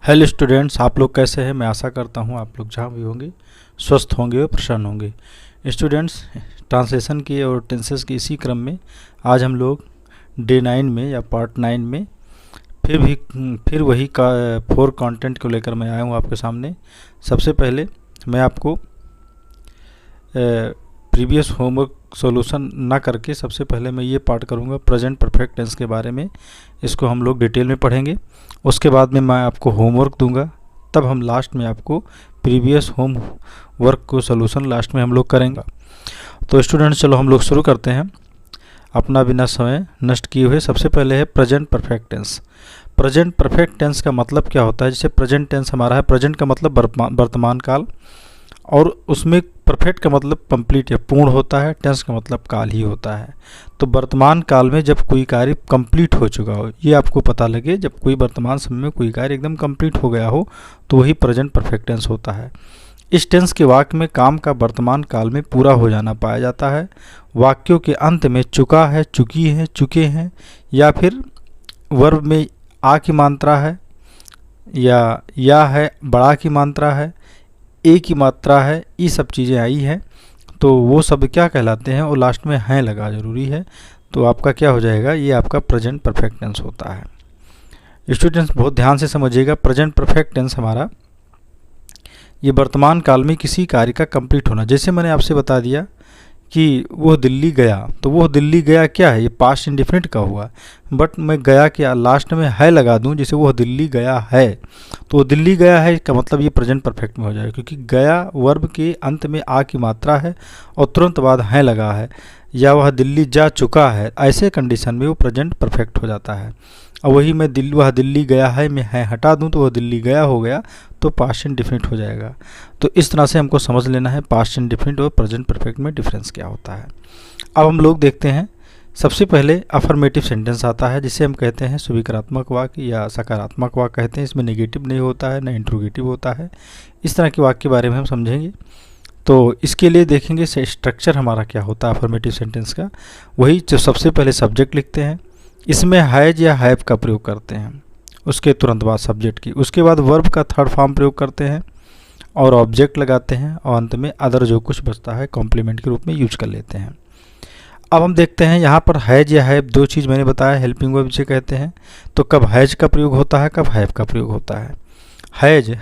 Hello students, आप लोग कैसे हैं। मैं आशा करता हूं आप लोग जहां भी होंगे स्वस्थ होंगे और प्रसन्न होंगे। स्टूडेंट्स, ट्रांसलेशन की और टेंसेस की इसी क्रम में आज हम लोग डे 9 में या पार्ट 9 में फिर वही का 4 कंटेंट को लेकर मैं आया हूं आपके सामने। सबसे पहले मैं आपको प्रीवियस होमवर्क सॉल्यूशन ना करके सबसे पहले मैं ये पार्ट करूँगा प्रेजेंट परफेक्ट टेंस के बारे में। इसको हम लोग डिटेल में पढ़ेंगे। उसके बाद में मैं आपको होमवर्क दूंगा, तब हम लास्ट में आपको प्रीवियस होमवर्क को सॉल्यूशन लास्ट में हम लोग करेंगे। तो स्टूडेंट्स, चलो हम लोग शुरू करते हैं अपना बिना समय नष्ट किए हुए। सबसे पहले है present perfect tense. Present perfect tense का मतलब क्या होता है। जैसे प्रेजेंट टेंस हमारा है, प्रेजेंट का मतलब वर्तमान काल, और उसमें परफेक्ट का मतलब कंप्लीट या पूर्ण होता है, टेंस का मतलब काल ही होता है। तो वर्तमान काल में जब कोई कार्य कंप्लीट हो चुका हो, ये आपको पता लगे, जब कोई वर्तमान समय में कोई कार्य एकदम कंप्लीट हो गया हो तो वही प्रेजेंट परफेक्ट टेंस होता है। इस टेंस के वाक्य में काम का वर्तमान काल में पूरा हो जाना पाया जाता है। वाक्यों के अंत में चुका है, चुकी है, चुके हैं, या फिर वर्ब में आ की मात्रा है, या है बड़ा की मात्रा है, ए की मात्रा है, ये सब चीज़ें आई हैं तो वो सब क्या कहलाते हैं, और लास्ट में हैं लगा जरूरी है, तो आपका क्या हो जाएगा, ये आपका प्रेजेंट परफेक्ट टेंस होता है। स्टूडेंट्स, बहुत ध्यान से समझिएगा। प्रेजेंट परफेक्ट टेंस हमारा ये वर्तमान काल में किसी कार्य का कंप्लीट होना। जैसे मैंने आपसे बता दिया कि वो दिल्ली गया, तो वो दिल्ली गया क्या है, ये पास्ट इंडेफिनिट का हुआ, बट मैं गया क्या लास्ट में है लगा दूं, जैसे वो दिल्ली गया है, तो वो दिल्ली गया है का मतलब ये प्रेजेंट परफेक्ट में हो जाएगा, क्योंकि गया वर्ब के अंत में आ की मात्रा है और तुरंत बाद है लगा है, या वह दिल्ली जा चुका है, ऐसे कंडीशन में वो प्रेजेंट परफेक्ट हो जाता है। और वही मैं वह दिल्ली गया है में है हटा दूं तो वह दिल्ली गया हो गया, तो पास्ट इंडेफिनिट हो जाएगा। तो इस तरह से हमको समझ लेना है पास्ट इंडेफिनिट और प्रेजेंट परफेक्ट में डिफरेंस क्या होता है। अब हम लोग देखते हैं, सबसे पहले अफर्मेटिव सेंटेंस आता है, जिसे हम कहते हैं स्वीकारात्मक वाक्य या सकारात्मक वाक्य कहते हैं। इसमें नेगेटिव नहीं होता है, न इंट्रोगेटिव होता है। इस तरह के वाक्य के बारे में हम समझेंगे। तो इसके लिए देखेंगे स्ट्रक्चर हमारा क्या होता है अफर्मेटिव सेंटेंस का। वही जो सबसे पहले सब्जेक्ट लिखते हैं, इसमें हैज या हैव का प्रयोग करते हैं, उसके तुरंत बाद सब्जेक्ट की, उसके बाद वर्ब का थर्ड फॉर्म प्रयोग करते हैं और ऑब्जेक्ट लगाते हैं, और अंत में अदर जो कुछ बचता है कॉम्प्लीमेंट के रूप में यूज कर लेते हैं। अब हम देखते हैं यहाँ पर हैज या हैव, दो चीज़ मैंने बताया, हेल्पिंग वर्ब जिसे कहते हैं। तो कब हैज का प्रयोग होता है, कब हैव का प्रयोग होता है।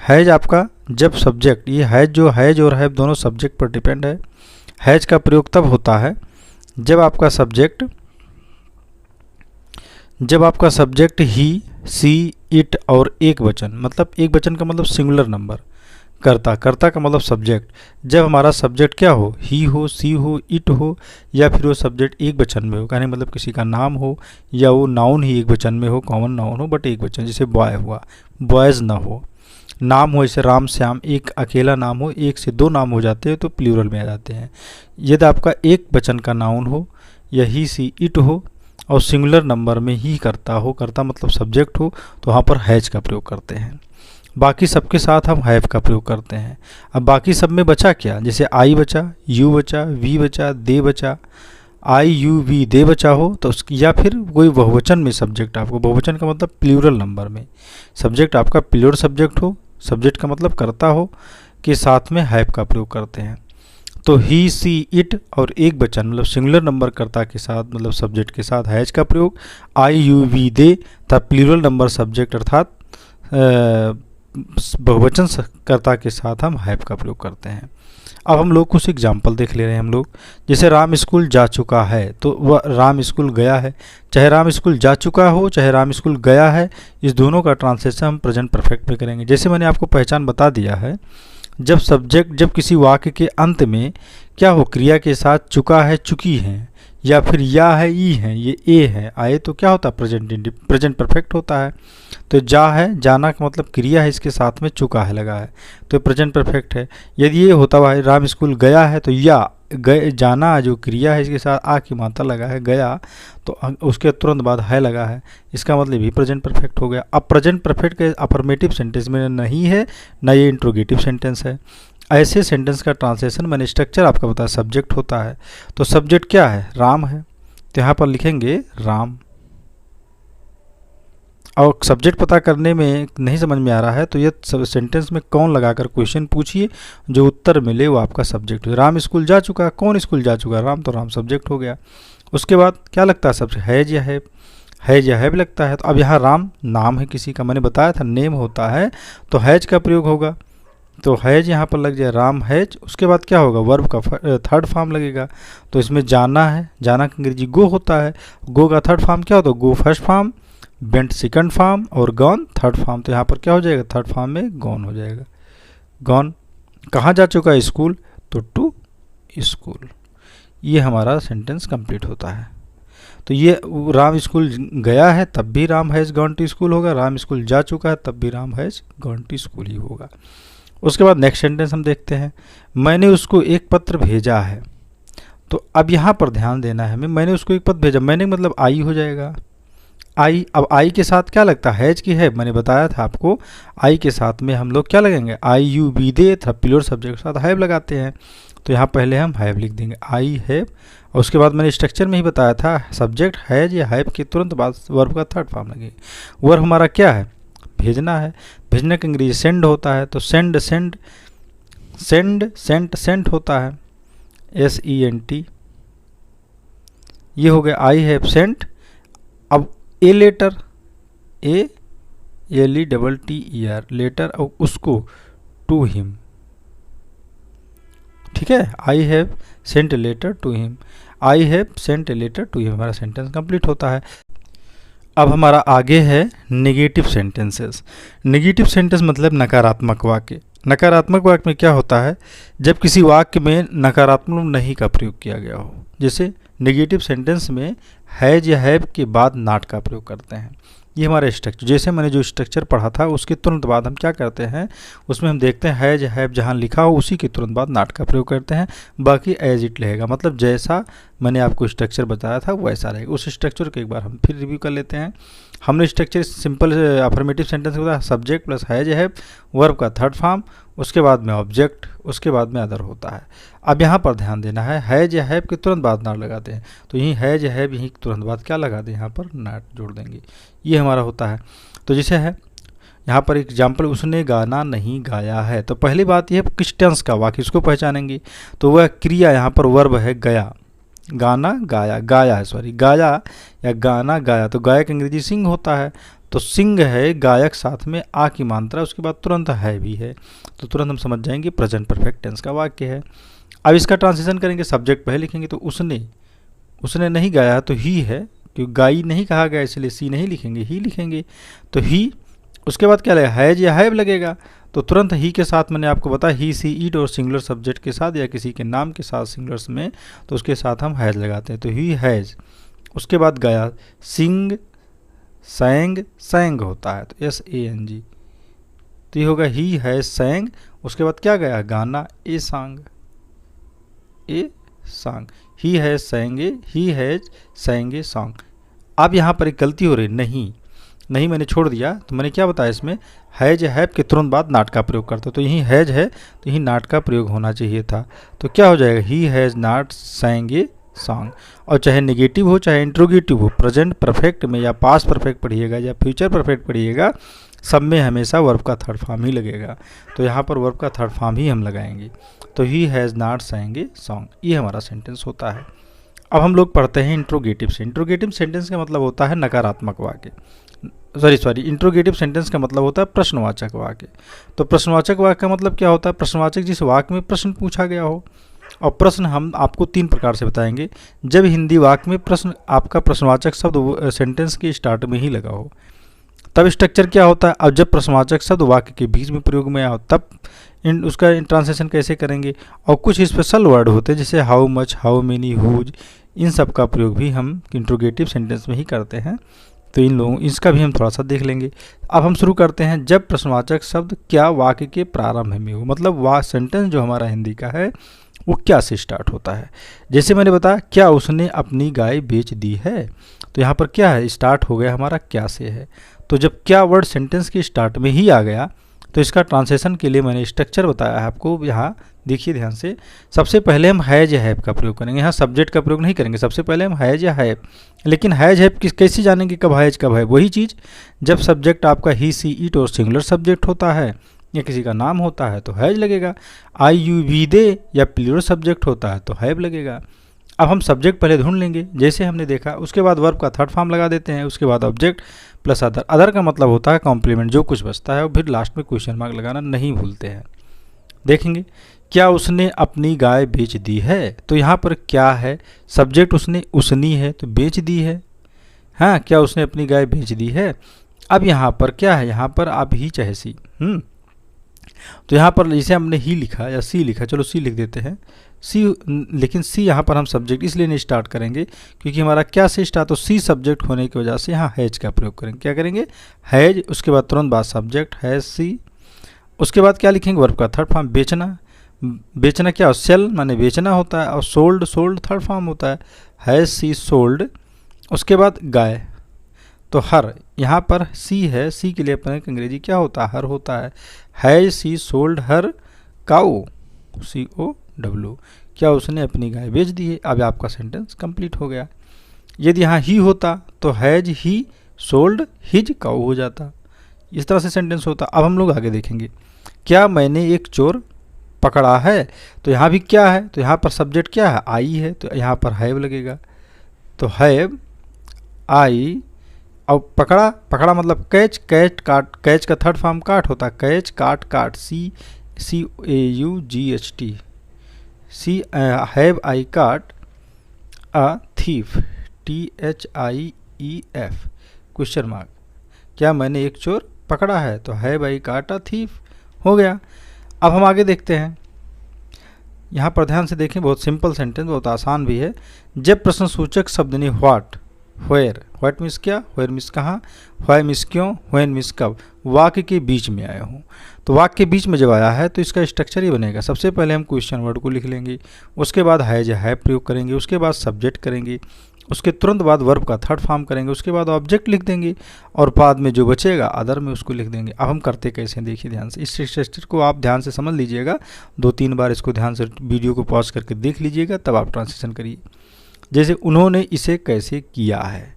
हैज आपका जब सब्जेक्ट, ये हैज और हैव दोनों सब्जेक्ट पर डिपेंड है। हैज का प्रयोग तब होता है जब आपका सब्जेक्ट ही, सी, इट और एक वचन, मतलब एक वचन का मतलब सिंगुलर नंबर, कर्ता का मतलब सब्जेक्ट, जब हमारा सब्जेक्ट क्या हो, ही हो, सी हो, इट हो, या फिर वो सब्जेक्ट एक वचन में हो, कहने मतलब किसी का नाम हो, या वो नाउन ही एक वचन में हो, कॉमन नाउन हो बट एक वचन, जैसे बॉय हुआ, बॉयज़ ना हो। नाम हो जैसे राम श्याम, एक अकेला नाम हो, एक से दो नाम हो जाते हैं तो प्लूरल में आ जाते हैं। यदि आपका एक वचन का नाउन हो, या ही, सी, इट हो, और सिंगुलर नंबर में ही करता हो, करता मतलब सब्जेक्ट हो, तो वहाँ पर हैज का प्रयोग करते हैं। बाकी सबके साथ हम हैव का प्रयोग करते हैं। अब बाकी सब में बचा क्या, जैसे आई बचा, यू बचा, वी बचा, दे बचा, आई यू वी दे बचा हो तो उसकी, या फिर कोई बहुवचन में सब्जेक्ट, आपको बहुवचन का मतलब प्लूरल नंबर में सब्जेक्ट आपका प्लूरल सब्जेक्ट हो, सब्जेक्ट का मतलब करता हो, के साथ में हैव का प्रयोग करते हैं। तो ही, सी, इट और एक वचन मतलब सिंगुलर नंबर कर्ता के साथ मतलब सब्जेक्ट के साथ हैज का प्रयोग। आई यू वी दे था प्लूरल नंबर सब्जेक्ट अर्थात बहुवचन कर्ता के साथ हम हैव का प्रयोग करते हैं। अब हम लोग कुछ एग्जाम्पल देख ले रहे हैं हम लोग। जैसे राम स्कूल जा चुका है, तो वह राम स्कूल गया है। चाहे राम स्कूल जा चुका हो, चाहे राम स्कूल गया है, इस दोनों का ट्रांसलेशन हम प्रेजेंट परफेक्ट में करेंगे। जैसे मैंने आपको पहचान बता दिया है, जब किसी वाक्य के अंत में क्या हो, क्रिया के साथ चुका है, चुकी है, या फिर या है, ई है, ये ए है, आए, तो क्या होता है, प्रेजेंट परफेक्ट होता है। तो जा है, जाना का मतलब क्रिया है, इसके साथ में चुका है लगा है, तो प्रेजेंट परफेक्ट है। यदि ये होता हुआ राम स्कूल गया है, तो या गए, जाना जो क्रिया है इसके साथ आ की मात्रा लगा है, गया, तो उसके तुरंत बाद है लगा है, इसका मतलब भी प्रेजेंट परफेक्ट हो गया। अब प्रेजेंट परफेक्ट के अफर्मेटिव सेंटेंस में नहीं है, ना ये इंट्रोगेटिव सेंटेंस है। ऐसे सेंटेंस का ट्रांसलेशन मैंने स्ट्रक्चर आपका बताया, सब्जेक्ट होता है, तो सब्जेक्ट क्या है, राम है, तो यहाँ पर लिखेंगे राम। और सब्जेक्ट पता करने में नहीं समझ में आ रहा है तो ये सेंटेंस में कौन लगाकर क्वेश्चन पूछिए, जो उत्तर मिले वो आपका सब्जेक्ट हो। राम स्कूल जा चुका, कौन स्कूल जा चुका, राम, तो राम सब्जेक्ट हो गया। उसके बाद क्या लगता है सबसे, हैज या हैव, हैज या हैव लगता है। तो अब यहाँ राम नाम है किसी का, मैंने बताया था नेम होता है तो हैज का प्रयोग होगा, तो हैज यहाँ पर लग जाए, राम हैज। उसके बाद क्या होगा, वर्ब का थर्ड फॉर्म लगेगा। तो इसमें जाना है, जाना का अंग्रेजी गो होता है, गो का थर्ड फॉर्म क्या होता है, go first form, went second form और गॉन थर्ड फॉर्म। तो यहाँ पर क्या हो जाएगा, थर्ड फॉर्म में गॉन हो जाएगा। गॉन कहाँ जा चुका है, स्कूल, तो टू स्कूल। ये हमारा सेंटेंस कंप्लीट होता है। तो ये राम स्कूल गया है तब भी Ram has gone to school होगा, राम स्कूल जा चुका है तब भी Ram has gone to school ही होगा। उसके बाद नेक्स्ट सेंटेंस हम देखते हैं, मैंने उसको एक पत्र भेजा है। तो अब यहाँ पर ध्यान देना है हमें, मैंने उसको एक पत्र भेजा, मैंने मतलब आई हो जाएगा, आई। अब आई के साथ क्या लगता है, हैज की है, मैंने बताया था आपको, आई के साथ में हम लोग क्या लगेंगे, I you we they, plural subject के साथ हैव लगाते हैं। तो यहाँ पहले हम हैव लिख देंगे, आई हैव। और उसके बाद मैंने स्ट्रक्चर में ही बताया था, सब्जेक्ट हैज या हैव के तुरंत बाद वर्ब का थर्ड फॉर्म लगेगा। वर्ब हमारा क्या है, भेजना है, भेजने का अंग्रेजी सेंड होता है, तो send, send, send, sent, sent होता है, SENT। ये हो गया आई हैव सेंट। अब ए लेटर, ALETTER लेटर, और उसको टू हिम, ठीक है, I have sent a letter to him, I have sent a letter to him, हमारा सेंटेंस कंप्लीट होता है। अब हमारा आगे है नेगेटिव सेंटेंसेस। नेगेटिव सेंटेंस मतलब नकारात्मक वाक्य। नकारात्मक वाक्य में क्या होता है, जब किसी वाक्य में नकारात्मक नहीं का प्रयोग किया गया हो। जैसे नेगेटिव सेंटेंस में हैज या हैव के बाद नॉट का प्रयोग करते हैं। ये हमारा स्ट्रक्चर, जैसे मैंने जो स्ट्रक्चर पढ़ा था उसके तुरंत बाद हम क्या करते हैं, उसमें हम देखते हैं हैज हैव जहाँ लिखा हो उसी के तुरंत बाद नॉट का प्रयोग करते हैं, बाकी एज इट रहेगा। मतलब जैसा मैंने आपको स्ट्रक्चर बताया था वैसा रहेगा। उस स्ट्रक्चर को एक बार हम फिर रिव्यू कर लेते हैं। हमने स्ट्रक्चर सिंपल अफर्मेटिव सेंटेंस होता है, subject plus has have, verb का थर्ड फॉर्म, उसके बाद में ऑब्जेक्ट, उसके बाद में अदर होता है। अब यहाँ पर ध्यान देना है, हैज या हैव के तुरंत बाद नॉट लगाते हैं, तो यहीं हैज या हैव यहीं तुरंत बाद क्या लगा दें, यहाँ पर नॉट जोड़ देंगे। ये हमारा होता है। तो जैसे है यहाँ पर एग्जाम्पल, उसने गाना नहीं गाया है। तो पहली बात यह है किस टेंस का वाक्य, इसको पहचानेंगे। तो वह क्रिया यहाँ पर वर्ब है गया, गाना गाया, गाया है सॉरी, गाया या गाना गाया। तो गायक अंग्रेजी सिंग होता है, तो सिंग है, गायक साथ में आ की मात्रा, उसके बाद तुरंत है भी है, तो तुरंत हम समझ जाएंगे प्रेजेंट परफेक्ट टेंस का वाक्य है। अब इसका ट्रांसलेशन करेंगे, सब्जेक्ट पहले लिखेंगे तो उसने नहीं गाया तो ही है, क्योंकि गाई नहीं कहा गया इसलिए सी नहीं लिखेंगे, ही लिखेंगे, तो ही। उसके बाद क्या लगेगा, हैज या हैव लगेगा, तो तुरंत ही के साथ मैंने आपको बताया ही, सी, ईट और सिंगुलर सब्जेक्ट के साथ या किसी के नाम के साथ सिंगुलर्स में, तो उसके साथ हम हैज लगाते हैं, तो ही हैज। उसके बाद गाया, सिंग, सैंग, सैंग होता है, तो SANG, तो ये होगा ही हैज सैंग। उसके बाद क्या गया, गाना, a song, he has sung, he has sung song. अब यहाँ पर एक गलती हो रही, नहीं मैंने छोड़ दिया, तो मैंने क्या बताया इसमें, हैज हैव के तुरंत बाद नॉट का प्रयोग करते, तो यहीं हैज है तो यहीं नॉट का प्रयोग होना चाहिए था। तो क्या हो जाएगा, he has not सैंग a song. और चाहे नेगेटिव हो चाहे इंट्रोगेटिव हो, प्रेजेंट परफेक्ट में या पास्ट परफेक्ट पढ़िएगा या फ्यूचर परफेक्ट पढ़िएगा, सब में हमेशा वर्ब का थर्ड फॉर्म ही लगेगा। तो यहाँ पर वर्ब का थर्ड फॉर्म ही हम लगाएंगे, तो he has not सैंग a song, ये हमारा सेंटेंस होता है। अब हम लोग पढ़ते हैं इंट्रोगेटिव से। इंट्रोगेटिव सेंटेंस का मतलब होता है नकारात्मक वाक्य, इंट्रोगेटिव सेंटेंस का मतलब होता है प्रश्नवाचक वाक्य। तो प्रश्नवाचक वाक्य का मतलब क्या होता है, प्रश्नवाचक जिस वाक्य में प्रश्न पूछा गया हो। और प्रश्न हम आपको 3 प्रकार से बताएंगे। जब हिंदी वाक्य में प्रश्न, आपका प्रश्नवाचक शब्द सेंटेंस के स्टार्ट में ही लगा हो, तब स्ट्रक्चर क्या होता है। अब जब प्रश्नवाचक शब्द वाक्य के बीच में प्रयोग में आओ, तब उसका ट्रांसलेशन कैसे करेंगे। और कुछ स्पेशल वर्ड होते हैं जैसे how much, how many, whose, इन सब का प्रयोग भी हम इंट्रोगेटिव सेंटेंस में ही करते हैं। तो इसका भी हम थोड़ा सा देख लेंगे। अब हम शुरू करते हैं, जब प्रश्नवाचक शब्द क्या वाक्य के प्रारंभ में हो, मतलब सेंटेंस जो हमारा हिंदी का है वो क्या से स्टार्ट होता है। जैसे मैंने बताया, क्या उसने अपनी गाय बेच दी है, तो यहाँ पर क्या है, स्टार्ट हो गया हमारा क्या से है। तो जब क्या वर्ड सेंटेंस के स्टार्ट में ही आ गया तो इसका ट्रांसलेशन के लिए मैंने स्ट्रक्चर बताया है आपको। यहाँ देखिए ध्यान से, सबसे पहले हम हैज या हैव का प्रयोग करेंगे। यहाँ सब्जेक्ट का प्रयोग नहीं करेंगे, सबसे पहले हम हैज या हैव। लेकिन हैज हैव कैसे जानेंगे कब हैज कब है? वही चीज़, जब सब्जेक्ट आपका ही सी इट और सिंगुलर सब्जेक्ट होता है या किसी का नाम होता है तो हैज लगेगा। आई यू वी दे या प्लूरल सब्जेक्ट होता है तो हैव लगेगा। अब हम सब्जेक्ट पहले ढूंढ लेंगे जैसे हमने देखा, उसके बाद वर्ब का थर्ड फॉर्म लगा देते हैं, उसके बाद ऑब्जेक्ट प्लस अदर। अदर का मतलब होता है कॉम्प्लीमेंट, जो कुछ बचता है, और फिर लास्ट में क्वेश्चन मार्क लगाना नहीं भूलते हैं। देखेंगे क्या उसने अपनी गाय बेच दी है, तो यहाँ पर क्या है, सब्जेक्ट उसने उसनी है तो बेच दी है। हाँ, क्या उसने अपनी गाय बेच दी है। अब यहाँ पर क्या है, यहाँ पर आप ही चाहे सी, तो यहाँ पर जैसे हमने ही लिखा या सी लिखा, चलो सी लिख देते हैं सी, लेकिन सी यहाँ पर हम सब्जेक्ट इसलिए नहीं स्टार्ट करेंगे क्योंकि हमारा क्या से स्टार्ट, तो सी सब्जेक्ट होने की वजह से यहाँ हैज का प्रयोग करेंगे। क्या करेंगे, हैज, उसके बाद तुरंत बाद सब्जेक्ट हैज सी, उसके बाद क्या लिखेंगे, वर्ब का थर्ड फॉर्म बेचना। बेचना क्या, सेल माने बेचना होता है, और सोल्ड, सोल्ड थर्ड फॉर्म होता है, हैज सी सोल्ड। उसके बाद गाय, तो हर, यहाँ पर सी है, सी के लिए अपने अंग्रेजी क्या होता है, हर होता है। Has she sold her cow, COW, क्या उसने अपनी गाय बेच दी है। अब आपका सेंटेंस कंप्लीट हो गया। यदि यहाँ ही होता तो हैज ही सोल्ड हिज काऊ हो जाता, इस तरह से सेंटेंस होता। अब हम लोग आगे देखेंगे, क्या मैंने एक चोर पकड़ा है, तो यहाँ भी क्या है, तो यहाँ पर सब्जेक्ट क्या है, आई है, तो यहाँ पर हैव लगेगा। तो हैव आई, अब पकड़ा, पकड़ा मतलब कैच, कैच काट, कैच का थर्ड फॉर्म काट होता है, कैच काट काट, CAUGHT, सी हैव आई काट a thief, THIEF question mark. क्या मैंने एक चोर पकड़ा है, तो हैव आई काट अ थीफ हो गया। अब हम आगे देखते हैं, यहाँ पर ध्यान से देखें, बहुत सिंपल सेंटेंस, बहुत आसान भी है। जब प्रश्न सूचक शब्द ने व्हाट, व्हेयर, व्हाट मीन्स क्या, व्हेयर मीन्स कहाँ, व्हाई मीन्स क्यों, व्हेन मीन्स कब, वाक्य के बीच में आया हूँ। तो वाक्य के बीच में जब आया है तो इसका स्ट्रक्चर ही बनेगा। सबसे पहले हम क्वेश्चन वर्ड को लिख लेंगे, उसके बाद हैज या हैव प्रयोग करेंगे, उसके बाद सब्जेक्ट करेंगे, उसके तुरंत बाद वर्ब का थर्ड फॉर्म करेंगे, उसके बाद ऑब्जेक्ट लिख देंगे, और बाद में जो बचेगा अदर में उसको लिख देंगे। अब हम करते कैसे हैं, देखिए ध्यान से, इस स्ट्रक्चर को आप ध्यान से समझ लीजिएगा, 2-3 बार इसको ध्यान से वीडियो को पॉज करके देख लीजिएगा, तब आप ट्रांसलेशन करिए। जैसे उन्होंने इसे कैसे किया है,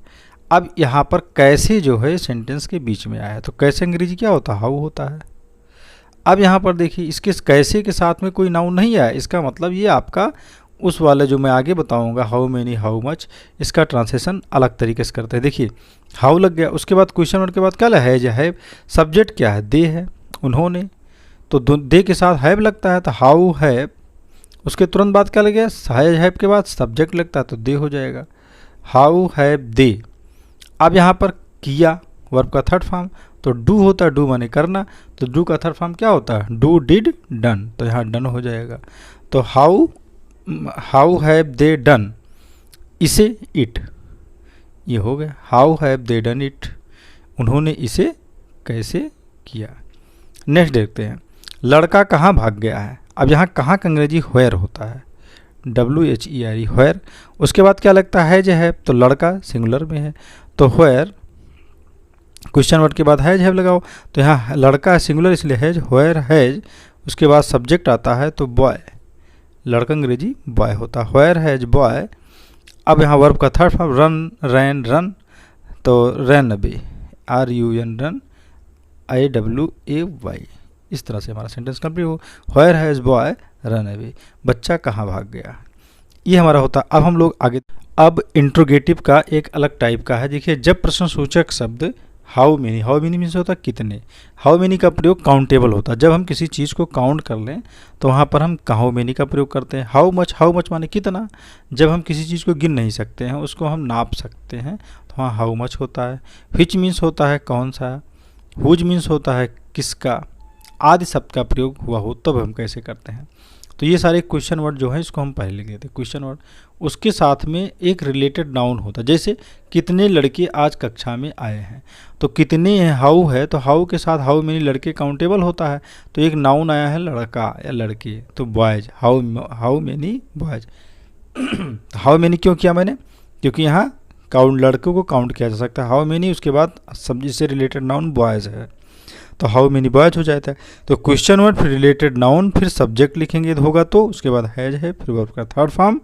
अब यहाँ पर कैसे जो है सेंटेंस के बीच में आया है, तो कैसे अंग्रेजी क्या होता है, हाउ होता है। अब यहाँ पर देखिए, इसके कैसे के साथ में कोई नाउन नहीं आया, इसका मतलब ये आपका उस वाले जो मैं आगे बताऊंगा, हाउ मेनी, हाउ मच, इसका ट्रांसलेशन अलग तरीके से करते हैं। देखिए हाउ लग गया, उसके बाद क्वेश्चन वर्ड के बाद क्या है, हैव, सब्जेक्ट क्या है, दे है, उन्होंने, तो दे के साथ हैव लगता है, तो हाउ हैव, उसके तुरंत बाद क्या लग गया, हैव के बाद सब्जेक्ट लगता है तो दे हो जाएगा, हाउ हैव दे। अब यहाँ पर किया, वर्ब का थर्ड फॉर्म, तो डू होता है, डू माने करना, तो डू का थर्ड फॉर्म क्या होता है, डू डिड डन, तो यहाँ डन हो जाएगा। तो हाउ हैव दे डन, इसे इट, ये हो गया, how have they done it, उन्होंने इसे कैसे किया। नेक्स्ट देखते हैं, लड़का कहाँ भाग गया है। अब यहाँ कहाँ का अंग्रेजी व्हेयर होता है, WHERE, व्हेयर। उसके बाद क्या लगता है, जो है, तो लड़का सिंगुलर में है, तो व्हेयर, क्वेश्चन वर्ड के बाद हैज हैव लगाओ, तो यहाँ लड़का सिंगुलर इसलिए हैज, व्हेयर हैज, उसके बाद सब्जेक्ट आता है तो बॉय, लड़का अंग्रेजी बॉय होता है, व्हेयर हैज बॉय। अब यहाँ वर्ब का थर्ड फॉर्म, रन, रैन, रन, तो run away, RUN run, AWAY, इस तरह से हमारा सेंटेंस कंप्लीट हो। Where has boy run away, बच्चा कहाँ भाग गया, ये हमारा होता। अब हम लोग आगे, अब इंट्रोगेटिव का एक अलग टाइप का है। देखिए, जब प्रश्न सूचक शब्द how many, how many means होता है कितने, हाउ मेनी का प्रयोग काउंटेबल होता है। जब हम किसी चीज़ को काउंट कर लें तो वहाँ पर हम हाउ मेनी का प्रयोग करते हैं। हाउ मच माने कितना, जब हम किसी चीज़ को गिन नहीं सकते हैं, उसको हम नाप सकते हैं, तो वहाँ हाउ मच होता है। व्हिच मीन्स होता है कौन सा, हुज मीन्स होता है किसका, आदि शब्द का प्रयोग हुआ हो तब हम कैसे करते हैं। तो ये सारे क्वेश्चन वर्ड जो है इसको हम पहले लिख देते हैं क्वेश्चन वर्ड, उसके साथ में एक रिलेटेड नाउन होता है। जैसे कितने लड़के आज कक्षा में आए हैं, तो कितने हैं, हाउ है, तो हाउ के साथ हाउ मेनी लड़के काउंटेबल होता है, तो एक नाउन आया है लड़का या लड़के, तो boys, how many boys. How many क्यों किया मैंने, क्योंकि यहाँ काउंट, लड़कों को काउंट किया जा सकता है, हाउ मेनी, उसके बाद सब्जी से रिलेटेड नाउन बॉयज है। तो हाउ मेनी बॉयज हो जाता है। तो क्वेश्चन वर्ड फिर रिलेटेड नाउन फिर सब्जेक्ट लिखेंगे होगा तो उसके बाद हैज है फिर वर्ब का थर्ड फॉर्म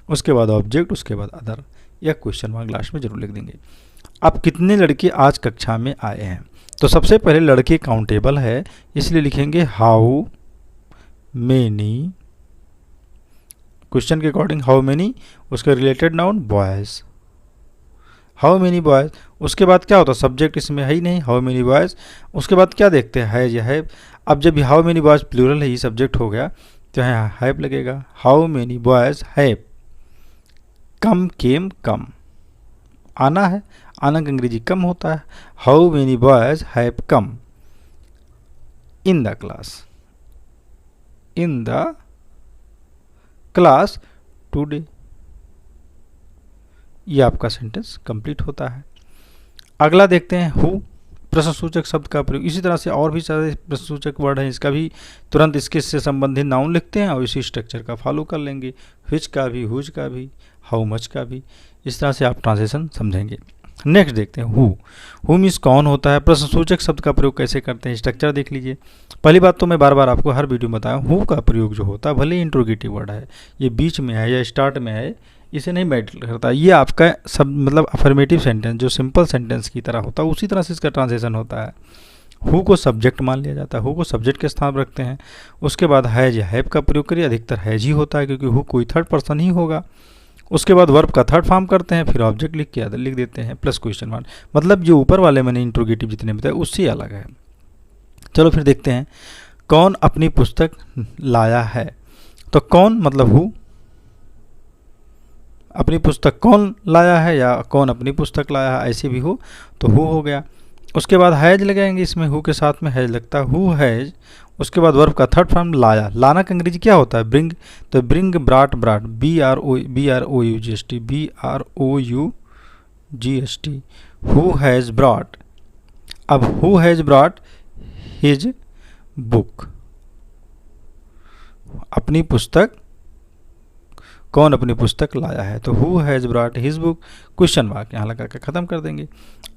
उसके बाद ऑब्जेक्ट उसके बाद अदर या क्वेश्चन मार्क लास्ट में जरूर लिख देंगे। अब कितने लड़के आज कक्षा में आए हैं, तो सबसे पहले लड़के काउंटेबल है इसलिए लिखेंगे हाउ मेनी, क्वेश्चन के अकॉर्डिंग हाउ मेनी, उसके related noun boys, how many boys. उसके बाद क्या होता है, सब्जेक्ट इसमें है ही नहीं, हाउ मेनी बॉयज। उसके बाद क्या देखते हैं, हैज या हैव। अब जब हाउ मेनी बॉयज प्लूरल है, ये सब्जेक्ट हो गया तो यहाँ हैव लगेगा। How many boys have come came come, आना है, आना का अंग्रेजी कम होता है। How many boys have come in the class, in the class today. ये आपका सेंटेंस कंप्लीट होता है। अगला देखते हैं हु, प्रश्नसूचक शब्द का प्रयोग। इसी तरह से और भी सारे प्रश्नसूचक वर्ड हैं, इसका भी तुरंत इसके से संबंधित नाउन लिखते हैं और इसी स्ट्रक्चर का फॉलो कर लेंगे। व्हिच का भी, हुज का भी, हाउ मच का भी, इस तरह से आप ट्रांसलेशन समझेंगे। नेक्स्ट देखते हैं हु मीन्स कौन होता है, प्रश्नसूचक शब्द का प्रयोग कैसे करते हैं, स्ट्रक्चर देख लीजिए। पहली बात तो मैं बार बार आपको हर वीडियो में बताया, हु का प्रयोग जो होता है भले ही इंट्रोगेटिव वर्ड है, ये बीच में है या स्टार्ट में है, इसे नहीं मैटर करता। ये आपका सब मतलब अफर्मेटिव सेंटेंस जो सिंपल सेंटेंस की तरह होता है उसी तरह से इसका ट्रांसलेशन होता है। हु को सब्जेक्ट मान लिया जाता है, हु को सब्जेक्ट के स्थान पर रखते हैं। उसके बाद हैज या हैव का प्रयोग करिए, अधिकतर हैज ही होता है क्योंकि हु कोई थर्ड पर्सन ही होगा। उसके बाद वर्ब का थर्ड फॉर्म करते हैं, फिर ऑब्जेक्ट लिख के अदर लिख देते हैं प्लस क्वेश्चन मार्क। मतलब जो ऊपर वाले मैंने इंट्रोगेटिव जितने बताए उससे अलग है। चलो फिर देखते हैं कौन अपनी पुस्तक लाया है। तो कौन मतलब हु, अपनी पुस्तक कौन लाया है या कौन अपनी पुस्तक लाया है, ऐसे भी हो तो हु हो गया। उसके बाद हैज लगाएंगे, इसमें हु के साथ में हैज लगता है, हु हैज। उसके बाद वर्ब का थर्ड फॉर्म लाया, लाना का अंग्रेजी क्या होता है, ब्रिंग। तो bring, brought, brought, B R O U G H T, B R O U G H T, who has brought. अब who has brought his book, अपनी पुस्तक, कौन अपनी पुस्तक लाया है, तो who has brought his book, question mark यहाँ लगा कर खत्म कर देंगे।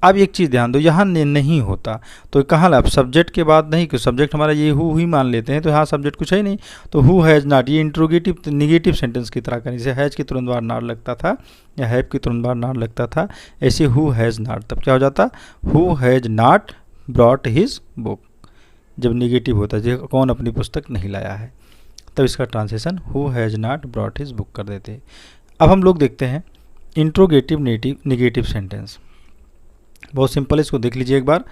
अब एक चीज़ ध्यान दो, यहाँ नहीं होता तो कहाँ ला, सब्जेक्ट के बाद नहीं, क्योंकि सब्जेक्ट हमारा ये हु ही मान लेते हैं, तो यहाँ सब्जेक्ट कुछ है ही नहीं। तो हु हैज नॉट, ये इंट्रोगेटिव निगेटिव सेंटेंस की तरह करने से हैज के तुरंत बाद नॉट लगता था या हैव के तुरंत बाद नॉट लगता था, ऐसे हु हैज नॉट, तब क्या हो जाता, who has not brought his book. जब निगेटिव होता है, कौन अपनी पुस्तक नहीं लाया है, तब इसका translation who has not brought his book कर देते हैं। अब हम लोग देखते हैं इंट्रोगेटिव निगेटिव सेंटेंस। बहुत सिंपल है, इसको देख लीजिए एक बार।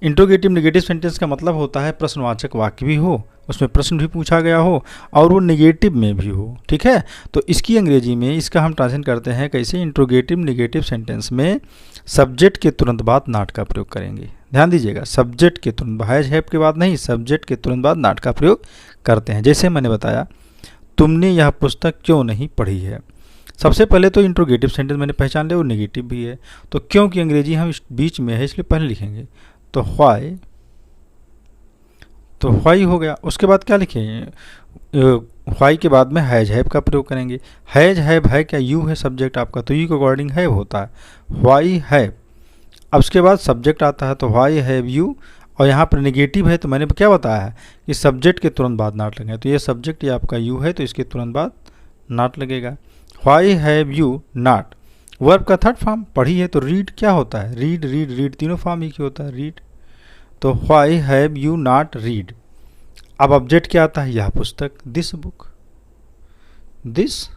इंट्रोगेटिव निगेटिव सेंटेंस का मतलब होता है प्रश्नवाचक वाक्य भी हो, उसमें प्रश्न भी पूछा गया हो और वो निगेटिव में भी हो, ठीक है। तो इसकी अंग्रेजी में इसका हम ट्रांसलेट करते हैं कैसे, इंट्रोगेटिव निगेटिव सेंटेंस में सब्जेक्ट के तुरंत बाद नॉट का प्रयोग करेंगे। ध्यान दीजिएगा, सब्जेक्ट के तुरंत, हैज हैव के बाद नहीं, सब्जेक्ट के तुरंत बाद नॉट का प्रयोग करते हैं। जैसे मैंने बताया, तुमने यह पुस्तक क्यों नहीं पढ़ी है। सबसे पहले तो इंट्रोगेटिव सेंटेंस मैंने पहचान लिया, वो नेगेटिव भी है, तो क्यों की अंग्रेजी हम इस बीच में है इसलिए पहले लिखेंगे, तो व्हाई, तो व्हाई हो गया। उसके बाद क्या लिखेंगे, व्हाई के बाद में हैज हैव का प्रयोग करेंगे। हैज हैव है क्या, यू है सब्जेक्ट आपका, तो यू के अकॉर्डिंग हैव होता है, व्हाई हैव। अब उसके बाद सब्जेक्ट आता है, तो व्हाई हैव यू, और यहाँ पर नेगेटिव है तो मैंने क्या बताया है कि सब्जेक्ट के तुरंत बाद नॉट लगेगा, तो ये सब्जेक्ट ये आपका यू है तो इसके तुरंत बाद नॉट लगेगा। Why have you not, verb का थर्ड फॉर्म पढ़ी है, तो रीड क्या होता है, रीड रीड रीड तीनों फॉर्म एक ही होता है, रीड। तो why have you not read. अब ऑब्जेक्ट क्या आता है, यह पुस्तक, दिस बुक, दिस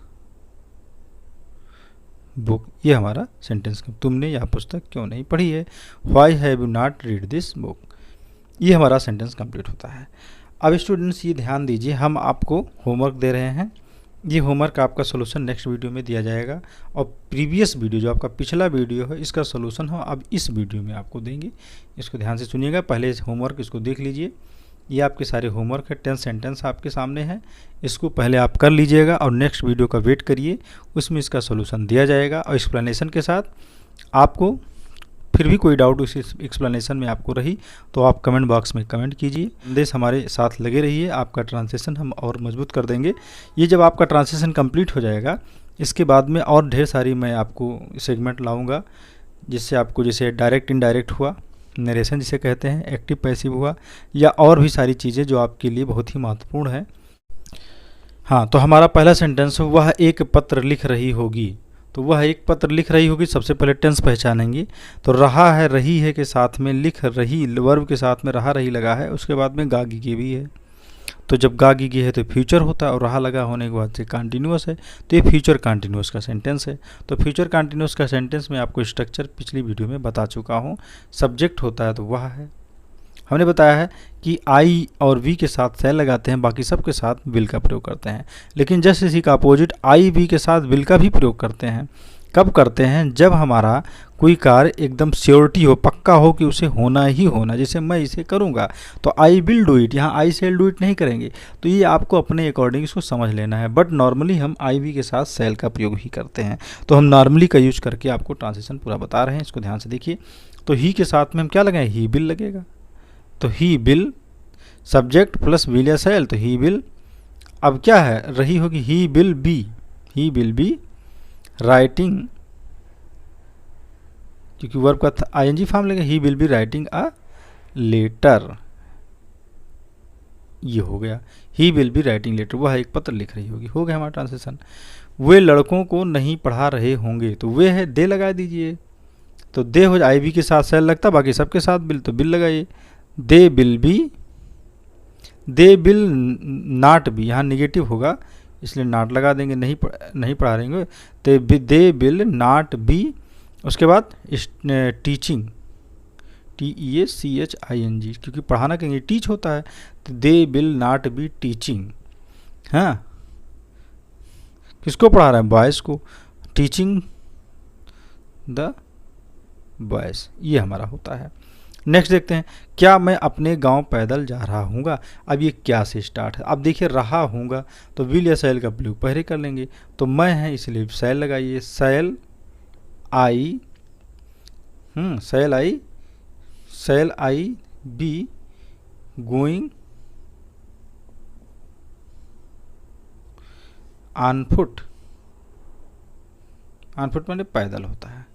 बुक, ये हमारा सेंटेंस, तुमने यह पुस्तक क्यों नहीं पढ़ी है, why have you not read this book. ये हमारा सेंटेंस कंप्लीट होता है। अब स्टूडेंट्स ये ध्यान दीजिए, हम आपको होमवर्क दे रहे हैं, ये होमवर्क आपका सोल्यूशन नेक्स्ट वीडियो में दिया जाएगा, और प्रीवियस वीडियो जो आपका पिछला वीडियो है इसका सोल्यूशन हम अब इस वीडियो में आपको देंगे। इसको ध्यान से सुनिएगा, पहले इस होमवर्क इसको देख लीजिए, ये आपके सारे होमवर्क है, 10 सेंटेंस आपके सामने है, इसको पहले आप कर लीजिएगा और नेक्स्ट वीडियो का वेट करिए, उसमें इसका सोल्यूशन दिया जाएगा और एक्सप्लेनेशन के साथ। आपको फिर भी कोई डाउट उस एक्सप्लेनेशन में आपको रही तो आप कमेंट बॉक्स में कमेंट कीजिए। संदेश हमारे साथ लगे रहिए, आपका ट्रांसलेशन हम और मजबूत कर देंगे। ये जब आपका ट्रांसलेशन कंप्लीट हो जाएगा, इसके बाद में और ढेर सारी मैं आपको सेगमेंट लाऊंगा, जिससे आपको जैसे डायरेक्ट इनडायरेक्ट हुआ, नरेशन जिसे कहते हैं, एक्टिव पैसिव हुआ, या और भी सारी चीज़ें जो आपके लिए बहुत ही महत्वपूर्ण है। हाँ, तो हमारा पहला सेंटेंस, वह एक पत्र लिख रही होगी। तो वह एक पत्र लिख रही होगी, सबसे पहले टेंस पहचानेंगे। तो रहा है, रही है के साथ में लिख रही, वर्ब के साथ में रहा रही लगा है, उसके बाद में गागी की भी है। तो जब गागी की है तो फ्यूचर होता है, और रहा लगा होने के बाद से कंटिन्यूअस है, तो ये फ्यूचर कंटिन्यूअस का सेंटेंस है। तो फ्यूचर कंटिन्यूअस का सेंटेंस में आपको स्ट्रक्चर पिछली वीडियो में बता चुका हूँ। सब्जेक्ट होता है तो वह है, हमने बताया है कि आई और वी के साथ सेल लगाते हैं, बाकी सब के साथ विल का प्रयोग करते हैं। लेकिन जस्ट इसी का अपोजिट आई वी के साथ विल का भी प्रयोग करते हैं। कब करते हैं? जब हमारा कोई कार्य एकदम श्योरिटी हो, पक्का हो कि उसे होना ही होना, जैसे मैं इसे करूँगा तो आई विल डू इट, यहाँ आई सेल डू इट नहीं करेंगे। तो ये आपको अपने अकॉर्डिंग इसको समझ लेना है, बट नॉर्मली हम आई वी के साथ सेल का प्रयोग ही करते हैं। तो हम नॉर्मली का यूज करके आपको ट्रांसलेशन पूरा बता रहे हैं, इसको ध्यान से देखिए। तो ही के साथ में हम क्या लगाएं? ही विल लगेगा। तो he will, subject plus will या सेल, तो ही विल। अब क्या है? रही होगी, ही विल बी राइटिंग, क्योंकि वर्ब का आईएनजी फॉर्म लगेगा, he will be writing a letter. ये हो गया, he will be writing letter, वह एक पत्र लिख रही होगी। हो गया हमारा ट्रांसलेशन। वे लड़कों को नहीं पढ़ा रहे होंगे, तो वे है, दे लगा दीजिए। तो दे हो आई वी के साथ सेल लगता, बाकी सबके साथ बिल, तो बिल लगाइए। They will be, they will not be, यहाँ निगेटिव होगा इसलिए नॉट लगा देंगे, नहीं पढ़ा रहेंगे। तो दे विल नॉट बी, उसके बाद टीचिंग, TEACHING, क्योंकि पढ़ाना कहेंगे टीच होता है, तो they will not be teaching. हाँ, किसको पढ़ा रहा है? बॉयज़ को, टीचिंग द बॉयज़, ये हमारा होता है। नेक्स्ट देखते हैं, क्या मैं अपने गांव पैदल जा रहा हूँगा। अब ये क्या से स्टार्ट है? अब देखिए, रहा हूँगा तो विल या सेल का प्रयोग पहले कर लेंगे। तो मैं है इसलिए सेल लगाइए, shall I, shall I be going on foot, on foot मैंने पैदल होता है,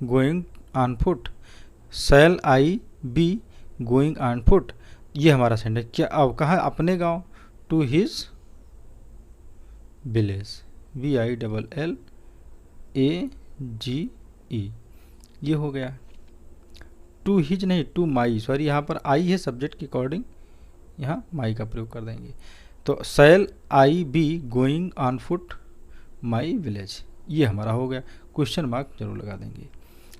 going on foot, shall I be going on foot, ये हमारा सेंटेंस। क्या अब कहाँ? अपने गांव, टू हिज विलेज, VILLAGE, ये हो गया। टू हिज नहीं, टू माई, सॉरी, यहाँ पर आई है सब्जेक्ट के अकॉर्डिंग, यहाँ माई का प्रयोग कर देंगे। तो shall I be going on foot my village, ये हमारा हो गया। क्वेश्चन मार्क जरूर लगा देंगे।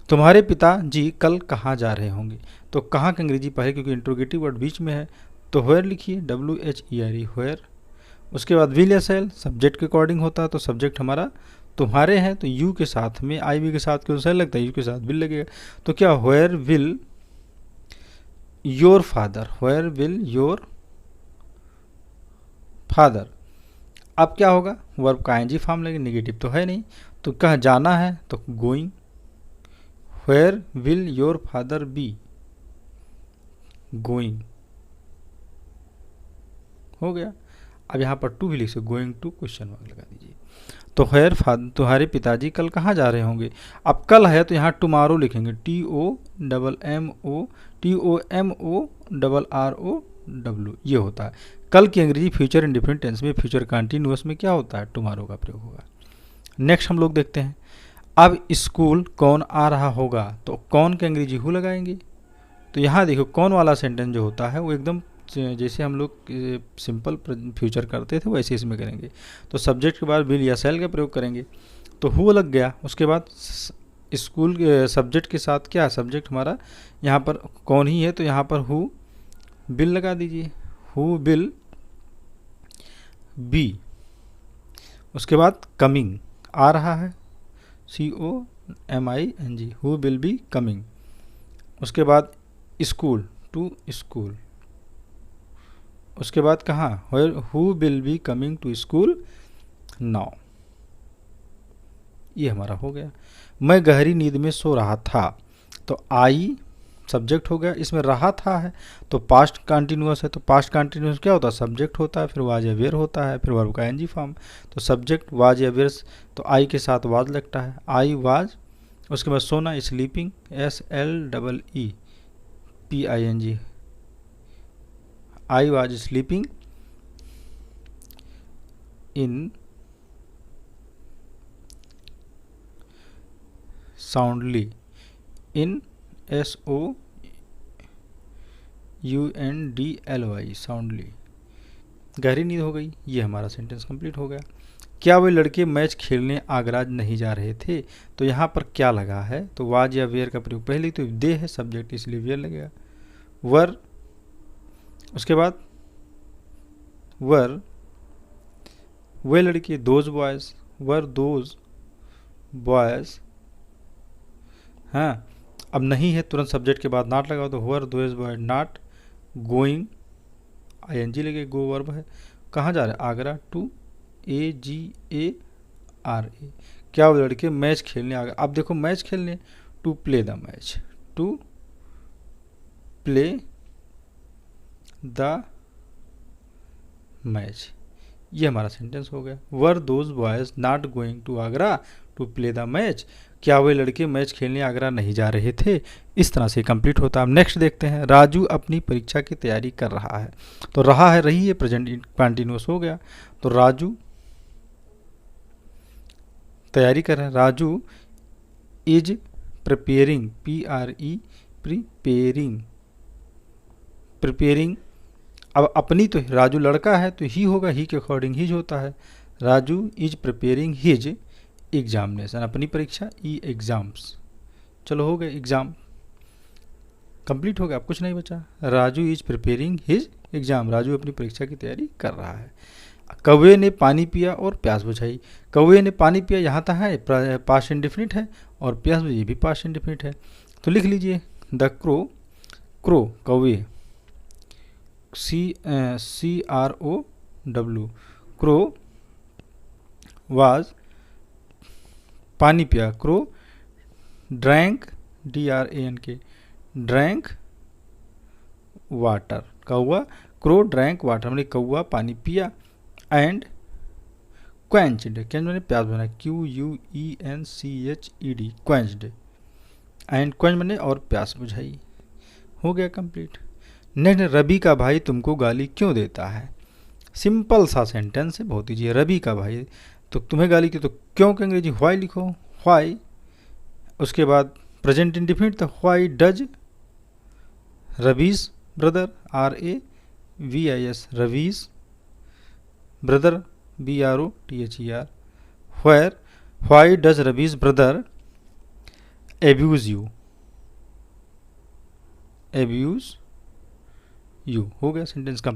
तुम्हारे पिताजी कल कहाँ जा रहे होंगे। तो कहाँ का अंग्रेजी पहले, क्योंकि इंट्रोगेटिव वर्ड बीच में है, तो व्हेयर लिखिए, WHERE, व्हेयर। उसके बाद विल या सेल, सब्जेक्ट के अकॉर्डिंग होता है, तो सब्जेक्ट हमारा तुम्हारे हैं, तो यू के साथ में आई वी के साथ क्यों सेल लगता है, यू के साथ विल लगेगा। तो क्या, where will your father, where will your father. अब क्या होगा? वर्ब का आईएनजी फॉर्म लगेगा, निगेटिव तो है नहीं, तो कहाँ जाना है, तो going. Where will your father be, going, हो गया। अब यहाँ पर टू भी लिख सकते, गोइंग टू, क्वेश्चन मार्क लगा दीजिए। तो व्हेयर फादर, तुम्हारे पिताजी कल कहाँ जा रहे होंगे। अब कल है तो यहाँ टुमारो लिखेंगे, TOMMORROW, ये होता है। कल की अंग्रेजी फ्यूचर इंडिफरेंट टेंस में, फ्यूचर कंटिन्यूअस में क्या होता है? टुमारो का प्रयोग होगा। नेक्स्ट हम लोग देखते हैं, अब स्कूल कौन आ रहा होगा। तो कौन के अंग्रेजी हु लगाएंगे। तो यहाँ देखो, कौन वाला सेंटेंस जो होता है वो एकदम जैसे हम लोग सिंपल फ्यूचर करते थे वैसे इसमें करेंगे। तो सब्जेक्ट के बाद विल या सेल का प्रयोग करेंगे, तो हु लग गया। उसके बाद स्कूल सब्जेक्ट के साथ क्या है? सब्जेक्ट हमारा यहाँ पर कौन ही है, तो यहाँ पर हु विल लगा दीजिए, हु विल बी। उसके बाद कमिंग, आ रहा है, COMING, who will be coming. उसके बाद स्कूल, टू स्कूल। उसके बाद कहाँ? Who will be coming to school now, ये हमारा हो गया। मैं गहरी नींद में सो रहा था, तो आई सब्जेक्ट हो गया, इसमें रहा था है तो पास्ट कंटिन्यूअस है, तो पास्ट कंटिन्यूअस क्या होता है? सब्जेक्ट होता है, फिर वाज या वेयर होता है, फिर वर्ब का एनजी फॉर्म। तो सब्जेक्ट वाज या वेयर, तो आई के साथ वाज लगता है, आई वाज। उसके बाद सोना sleeping, SLEEPING, I was sleeping in soundly, in SOUNDLY, soundly, गहरी नींद हो गई। ये हमारा सेंटेंस कंप्लीट हो गया। क्या वे लड़के मैच खेलने आगरा नहीं जा रहे थे? तो यहाँ पर क्या लगा है? तो वाज या वेयर का प्रयोग पहले, तो दे है सब्जेक्ट इसलिए वेयर लगेगा। वर, उसके बाद वर वे लड़के, those boys, were those boys. हाँ, अब नहीं है तुरंत सब्जेक्ट के बाद नॉट लगाओ, तो were those boys not going, ING लगे, गो वर्ब है। कहाँ जा रहे हैं? Agra, to AGARA। क्या वो लड़के मैच खेलने आ गए? अब देखो मैच खेलने, to play the match, to play the match, ये हमारा सेंटेंस हो गया। Were those boys not going to Agra to play the match? क्या वे लड़के मैच खेलने आगरा नहीं जा रहे थे? इस तरह से कंप्लीट होता है। अब नेक्स्ट देखते हैं, राजू अपनी परीक्षा की तैयारी कर रहा है। तो रहा है, रही है, प्रेजेंट कंटिन्यूअस हो गया। तो राजू तैयारी कर रहा है, राजू इज प्रिपेयरिंग, प्रिपेयरिंग। अब अपनी, तो राजू लड़का है तो ही होगा, ही के अकॉर्डिंग हिज होता है। Raju is preparing his examination, अपनी परीक्षा, एग्जाम्स। चलो हो गए, एग्जाम कंप्लीट हो गया, अब कुछ नहीं बचा। Raju is preparing his exam, Raju अपनी परीक्षा की तैयारी कर रहा है। कौवे ने पानी पिया और प्यास बुझाई। कौवे ने पानी पिया, यहाँ तक है पास्ट इंडेफिनिट है, और प्यास बुझाई भी पास्ट इंडेफिनिट है। तो लिख लीजिए, द क्रो, कौवे, CROW, क्रो वाज, पानी पिया, crow drank, DRANK, drank water, कौवा, क्रो ड्रैंक वाटर, मैंने कौवा पानी पिया। एंड क्वेंच्ड, मैंने प्यास बुझाई, QUENCHED, क्वेंच्ड। एंड क्वेंच मैंने और प्यास बुझाई। हो गया कंप्लीट। नेक्स्ट, रवि का भाई तुमको गाली क्यों देता है? सिंपल सा सेंटेंस है, बहुत ईजी है। रवि का भाई तो तुम्हें गाली क्यों, तो क्यों के अंग्रेजी व्हाई लिखो, व्हाई। उसके बाद प्रेजेंट इंडेफिनिट, तो why does Ravi's brother, RAVIS, Ravi's brother, BROTHER, where, why does Ravi's brother abuse you, हो गया सेंटेंस का।